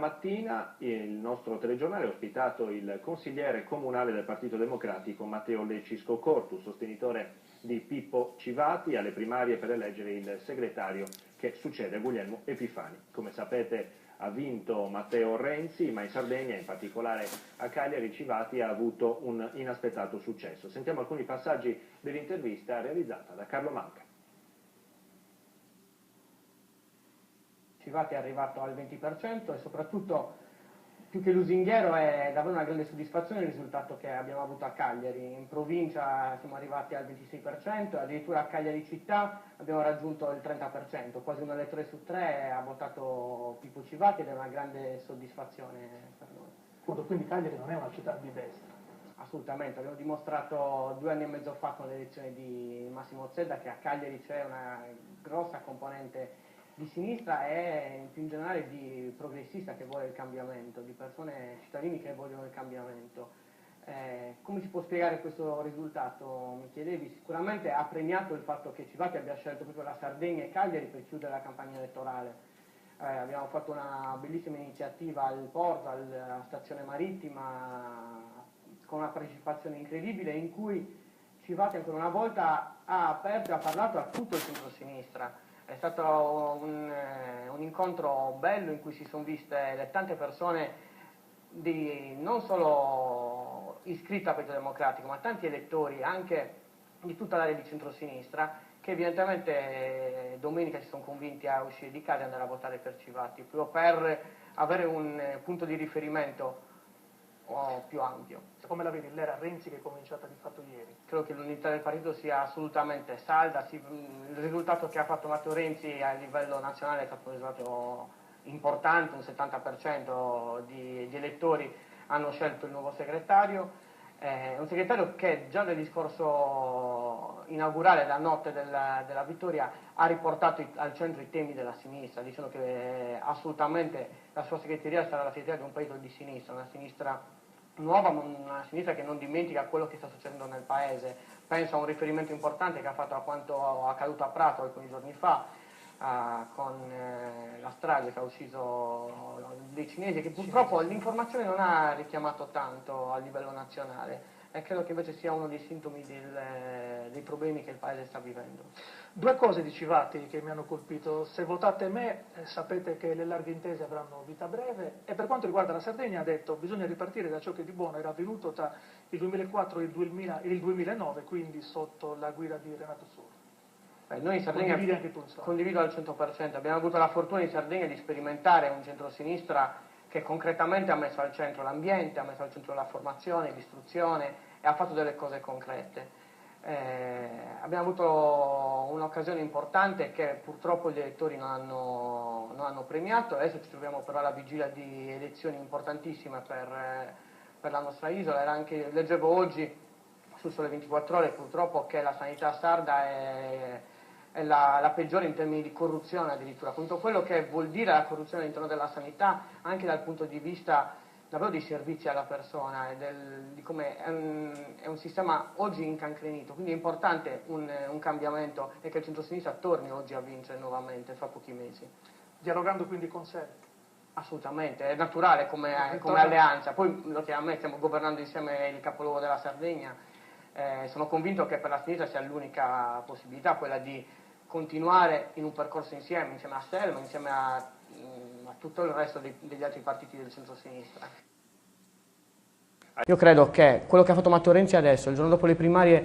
mattina il nostro telegiornale ha ospitato il consigliere comunale del Partito Democratico Matteo Lecisco Cortu, sostenitore di Pippo Civati alle primarie per eleggere il segretario che succede a Guglielmo Epifani. Come sapete ha vinto Matteo Renzi, ma in Sardegna, in particolare a Cagliari, Civati ha avuto un inaspettato successo. Sentiamo alcuni passaggi dell'intervista realizzata da Carlo Manca. Civati è arrivato al 20% e soprattutto, più che lusinghiero, è davvero una grande soddisfazione il risultato che abbiamo avuto a Cagliari. In provincia siamo arrivati al 26%, addirittura a Cagliari città abbiamo raggiunto il 30%, quasi un elettore su tre ha votato Pippo Civati ed è una grande soddisfazione per noi. Quindi Cagliari non è una città di destra? Assolutamente, abbiamo dimostrato 2 anni e mezzo fa con l'elezione di Massimo Zedda che a Cagliari c'è una grossa componente di sinistra e più in generale di progressista che vuole il cambiamento, di persone, cittadini che vogliono il cambiamento. Come si può spiegare questo risultato, mi chiedevi? Sicuramente ha premiato il fatto che Civati abbia scelto proprio la Sardegna e Cagliari per chiudere la campagna elettorale. Abbiamo fatto una bellissima iniziativa al porto, alla stazione marittima, con una partecipazione incredibile in cui Civati ancora una volta ha aperto e ha parlato a tutto il centro-sinistra. È stato un incontro bello in cui si sono viste le tante persone non solo iscritte al Partito Democratico, ma tanti elettori anche di tutta l'area di centrosinistra che evidentemente domenica si sono convinti a uscire di casa e andare a votare per Civati, proprio per avere un punto di riferimento più ampio. Come la vedi l'era Renzi che è cominciata di fatto ieri? Credo che l'unità del partito sia assolutamente salda, il risultato che ha fatto Matteo Renzi a livello nazionale è stato un risultato importante, un 70% di elettori hanno scelto il nuovo segretario, un segretario che già nel discorso inaugurale, la notte della vittoria, ha riportato al centro i temi della sinistra, dicendo che assolutamente la sua segreteria sarà la segreteria di un partito di sinistra, una sinistra nuova, ma una sinistra che non dimentica quello che sta succedendo nel paese. Penso a un riferimento importante che ha fatto a quanto accaduto a Prato alcuni giorni fa, con la strage che ha ucciso dei cinesi, che purtroppo l'informazione non ha richiamato tanto a livello nazionale, e credo che invece sia uno dei sintomi dei problemi che il paese sta vivendo. 2 cose di Civati che mi hanno colpito: se votate me sapete che le larghe intese avranno vita breve, e per quanto riguarda la Sardegna ha detto bisogna ripartire da ciò che di buono era avvenuto tra il 2004 e il 2009, quindi sotto la guida di Renato Soro. Noi in Sardegna condivido al 100%, abbiamo avuto la fortuna in Sardegna di sperimentare un centrosinistra che concretamente ha messo al centro l'ambiente, ha messo al centro la formazione, l'istruzione e ha fatto delle cose concrete. Abbiamo avuto un'occasione importante che purtroppo gli elettori non hanno premiato. Adesso ci troviamo però alla vigilia di elezioni importantissime per la nostra isola. Leggevo oggi su Sole 24 Ore purtroppo che la sanità sarda è la peggiore in termini di corruzione addirittura, con tutto quello che vuol dire la corruzione all'interno della sanità, anche dal punto di vista davvero dei servizi alla persona e di come è un sistema oggi incancrenito, quindi è importante un cambiamento e che il centro-sinistra torni oggi a vincere nuovamente fra pochi mesi. Dialogando quindi con sé? Assolutamente, è naturale come alleanza, poi lo che a me stiamo governando insieme il capoluogo della Sardegna, sono convinto che per la sinistra sia l'unica possibilità quella di continuare in un percorso insieme a Selma, insieme a tutto il resto degli altri partiti del centro-sinistra. Io credo che quello che ha fatto Matteo Renzi adesso, il giorno dopo le primarie,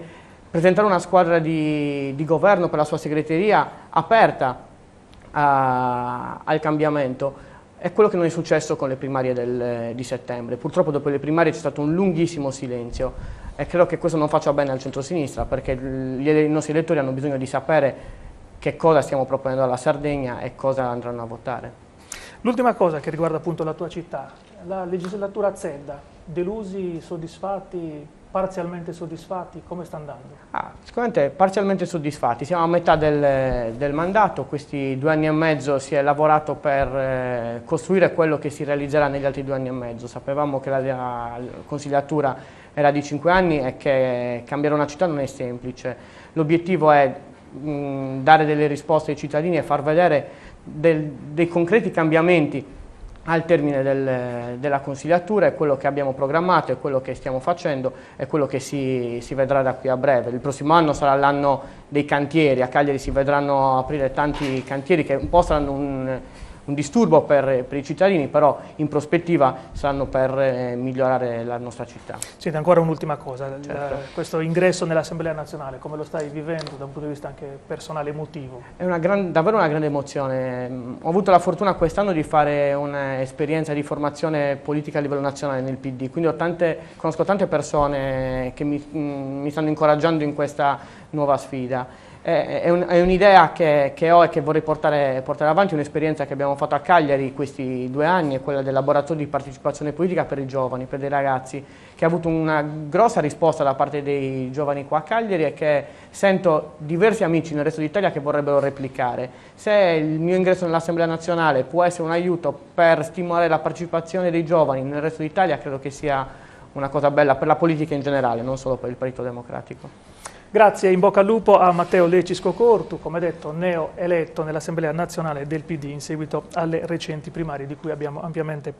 presentare una squadra di governo per la sua segreteria aperta al cambiamento, è quello che non è successo con le primarie di settembre. Purtroppo dopo le primarie c'è stato un lunghissimo silenzio e credo che questo non faccia bene al centro-sinistra, perché i nostri elettori hanno bisogno di sapere che cosa stiamo proponendo alla Sardegna e cosa andranno a votare. L'ultima cosa che riguarda appunto la tua città, la legislatura Zedda, delusi, soddisfatti, parzialmente soddisfatti, come sta andando? Sicuramente parzialmente soddisfatti, siamo a metà del mandato, questi 2 anni e mezzo si è lavorato per costruire quello che si realizzerà negli altri 2 anni e mezzo, sapevamo che la consigliatura era di 5 anni e che cambiare una città non è semplice, l'obiettivo è dare delle risposte ai cittadini e far vedere dei concreti cambiamenti al termine della consigliatura, è quello che abbiamo programmato, è quello che stiamo facendo, è quello che si vedrà da qui a breve. Il prossimo anno sarà l'anno dei cantieri, a Cagliari si vedranno aprire tanti cantieri che un po' saranno un disturbo per i cittadini, però in prospettiva saranno per migliorare la nostra città. Senti, ancora un'ultima cosa, certo. Questo ingresso nell'Assemblea nazionale, come lo stai vivendo da un punto di vista anche personale, emotivo? È davvero una grande emozione. Ho avuto la fortuna quest'anno di fare un'esperienza di formazione politica a livello nazionale nel PD, quindi conosco tante persone che mi stanno incoraggiando in questa nuova sfida. È un'idea che ho e che vorrei portare avanti, un'esperienza che abbiamo fatto a Cagliari questi 2 anni, è quella del laboratorio di partecipazione politica per i giovani, per dei ragazzi, che ha avuto una grossa risposta da parte dei giovani qua a Cagliari e che sento diversi amici nel resto d'Italia che vorrebbero replicare. Se il mio ingresso nell'Assemblea nazionale può essere un aiuto per stimolare la partecipazione dei giovani nel resto d'Italia, credo che sia una cosa bella per la politica in generale, non solo per il Partito Democratico. Grazie, in bocca al lupo a Matteo Lecisco Cortu, come detto neo eletto nell'Assemblea nazionale del PD in seguito alle recenti primarie di cui abbiamo ampiamente